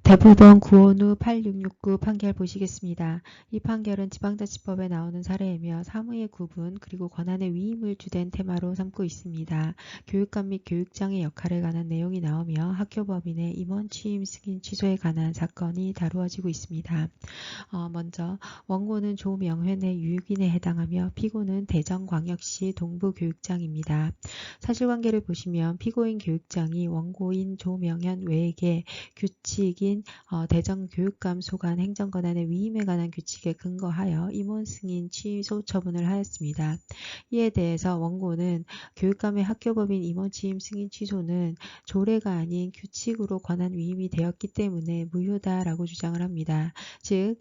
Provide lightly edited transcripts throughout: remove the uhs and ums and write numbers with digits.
대법원 구원우 8669 판결 보시겠습니다. 이 판결은 지방자치법에 나오는 사례이며 사무의 구분 그리고 권한의 위임을 주된 테마로 삼고 있습니다. 교육감 및 교육장의 역할에 관한 내용이 나오며 학교법인의 임원 취임 승인 취소에 관한 사건이 다루어지고 있습니다. 먼저 원고는 조명현의 유익인에 해당하며 피고는 대전광역시 동부교육장입니다. 사실관계를 보시면 피고인 교육장이 원고인 조명현 외에게 규칙인 대전교육감 소관 행정권한의 위임에 관한 규칙에 근거하여 임원 승인 취소 처분을 하였습니다. 이에 대해서 원고는 교육감의 학교법인 임원 취임 승인 취소는 조례가 아닌 규칙으로 권한 위임이 되었기 때문에 무효다라고 주장을 합니다. 즉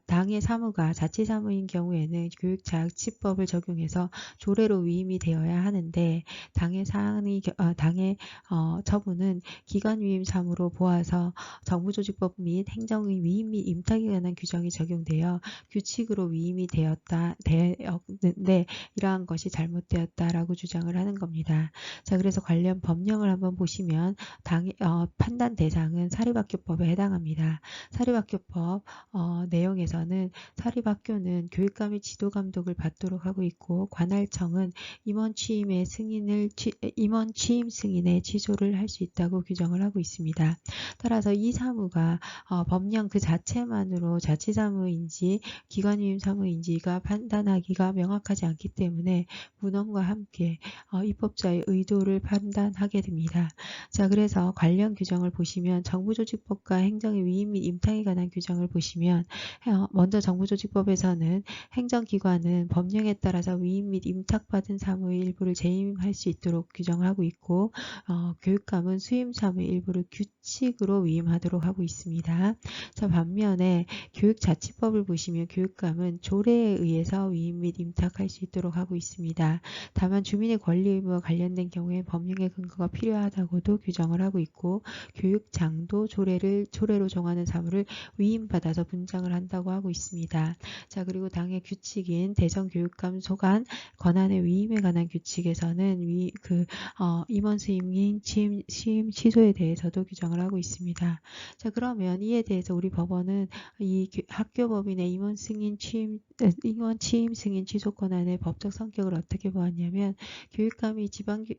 당의 사무가 자치사무인 경우에는 교육자치법을 적용해서 조례로 위임이 되어야 하는데 당의 처분은 기관위임 사무로 보아서 정부조직법 및 행정의 위임 및 임탁에 관한 규정이 적용되어 규칙으로 위임이 되었는데 이러한 것이 잘못되었다라고 주장을 하는 겁니다. 자, 그래서 관련 법령을 한번 보시면 판단 대상은 사립학교법에 해당합니다. 사립학교법 내용에서는 사립학교는 교육감의 지도감독을 받도록 하고 있고 관할청은 임원 취임 승인의 취소를 할 수 있다고 규정을 하고 있습니다. 따라서 이 사무가 법령 그 자체만으로 자치사무인지 기관위임 사무인지가 판단하기가 명확하지 않기 때문에 문헌과 함께 입법자의 의도를 판단하게 됩니다. 자, 그래서 관련 규정을 보시면 정부조직법과 행정의 위임 및 임탁에 관한 규정을 보시면 먼저 정부조직법에서는 행정기관은 법령에 따라서 위임 및 임탁받은 사무의 일부를 재임할 수 있도록 규정을 하고 있고 교육감은 수임 사무의 일부를 규칙으로 위임하도록 하고 있습니다. 자, 반면에 교육자치법을 보시면 교육감은 조례에 의해서 위임 및 임탁할 수 있도록 하고 있습니다. 다만 주민의 권리 의무와 관련된 경우에 법령의 근거가 필요하다고도 규정을 하고 있고 교육장도 조례로 정하는 사무를 위임받아서 분장을 한다고 하고 있습니다. 자, 그리고 당의 규칙인 대전교육감 소관 권한의 위임에 관한 규칙에서는 임원 수임 취소에 대해서도 규정을 하고 있습니다. 자, 그러면 이에 대해서 우리 법원은 이 학교법인의 임원 취임 승인 취소 권한의 법적 성격을 어떻게 보았냐면 교육감이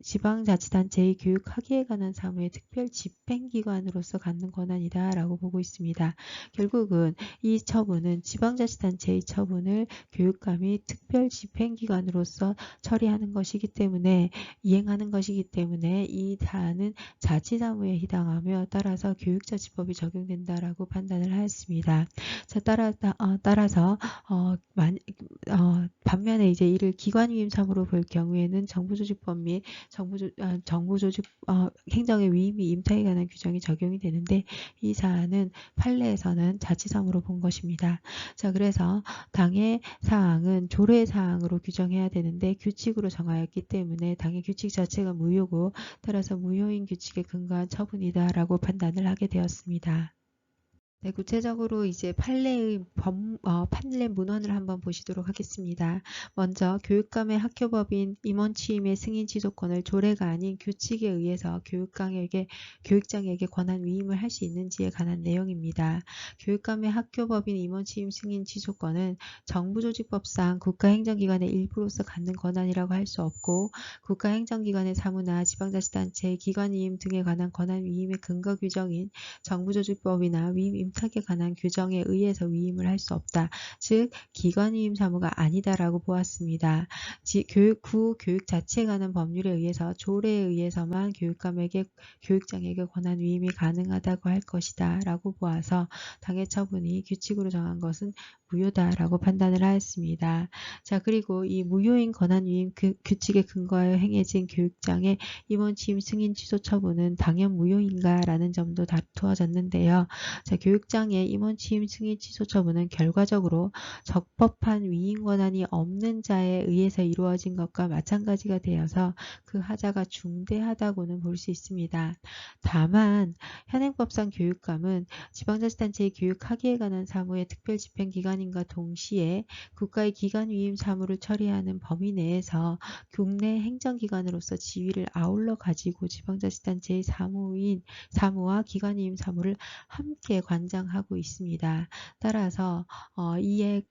지방자치단체의 교육학위에 관한 사무의 특별 집행기관으로서 갖는 권한이다 라고 보고 있습니다. 결국은 이 처분은 지방자치단체의 처분을 교육감이 특별 집행기관으로서 처리하는 것이기 때문에 이행하는 것이기 때문에 이 사안은 자치사무에 해당하며 따라서 교육자치법이 적용된다라고 판단을 하였습니다. 자, 따라서 반면에 이제 이를 기관위임 사무로 볼 경우에는 정부조직법 및 행정의 위임 및 임탁에 관한 규정이 적용이 되는데 이 사안은 판례에서는 자치사무로 본 것입니다. 자, 그래서 당의 사항은 조례 사항으로 규정해야 되는데 규칙으로 정하였기 때문에 당의 규칙 자체가 무효고 따라서 무효인 규칙에 근거한 처분이다라고 판단을 하게 되었습니다. 네, 구체적으로 이제 판례 문헌을 한번 보시도록 하겠습니다. 먼저 교육감의 학교법인 임원 취임의 승인 취소권을 조례가 아닌 규칙에 의해서 교육장에게 권한 위임을 할 수 있는지에 관한 내용입니다. 교육감의 학교법인 임원 취임 승인 취소권은 정부조직법상 국가행정기관의 일부로서 갖는 권한이라고 할 수 없고 국가행정기관의 사무나 지방자치단체의 기관위임 등에 관한 권한 위임의 근거 규정인 정부조직법이나 위임 임탁에 관한 규정에 의해서 위임을 할 수 없다. 즉 기관위임 사무가 아니다라고 보았습니다. 교육 자체에 관한 법률에 의해서 조례에 의해서만 교육장에게 권한 위임이 가능하다고 할 것이다 라고 보아서 당의 처분이 규칙으로 정한 것은 무효다라고 판단을 하였습니다. 자, 그리고 이 무효인 권한 위임 규칙에 근거하여 행해진 교육장의 임원 취임 승인 취소 처분은 당연 무효인가 라는 점도 다투어졌는데요. 자, 교육장의 임원 취임 승인 취소 처분은 결과적으로 적법한 위임 권한이 없는 자에 의해서 이루어진 것과 마찬가지가 되어서 그 하자가 중대하다고는 볼 수 있습니다. 다만 현행법상 교육감은 지방자치단체의 교육학위에 관한 사무의 특별집행기관이 기관인과 동시에 국가의 기관 위임 사무를 처리하는 범위 내에서 국내 행정기관으로서 지위를 아울러 가지고 지방자치단체의 사무와 기관 위임 사무를 함께 관장하고 있습니다. 따라서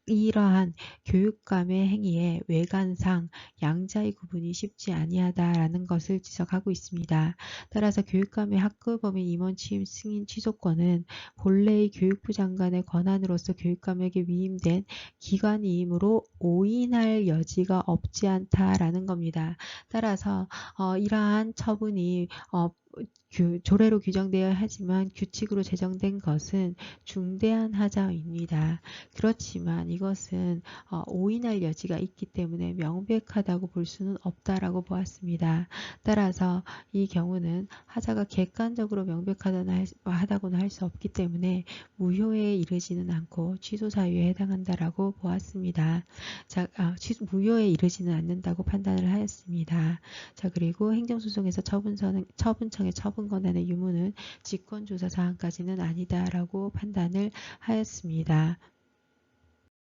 이러한 교육감의 행위에 외관상 양자의 구분이 쉽지 아니하다라는 것을 지적하고 있습니다. 따라서 교육감의 학급범인 임원 취임 승인 취소권은 본래의 교육부 장관의 권한으로서 교육감에게 위임된 기관임으로 오인할 여지가 없지 않다라는 겁니다. 따라서 이러한 처분이 조례로 규정되어야 하지만 규칙으로 제정된 것은 중대한 하자입니다. 그렇지만 이것은 오인할 여지가 있기 때문에 명백하다고 볼 수는 없다라고 보았습니다. 따라서 이 경우는 하자가 객관적으로 명백하다고는 할 수 없기 때문에 무효에 이르지는 않고 취소 사유에 해당한다라고 보았습니다. 자, 무효에 이르지는 않는다고 판단을 하였습니다. 자, 그리고 행정소송에서 처분청의 처분 권한의 유무는 직권조사 사항까지는 아니다라고 판단을 하였습니다.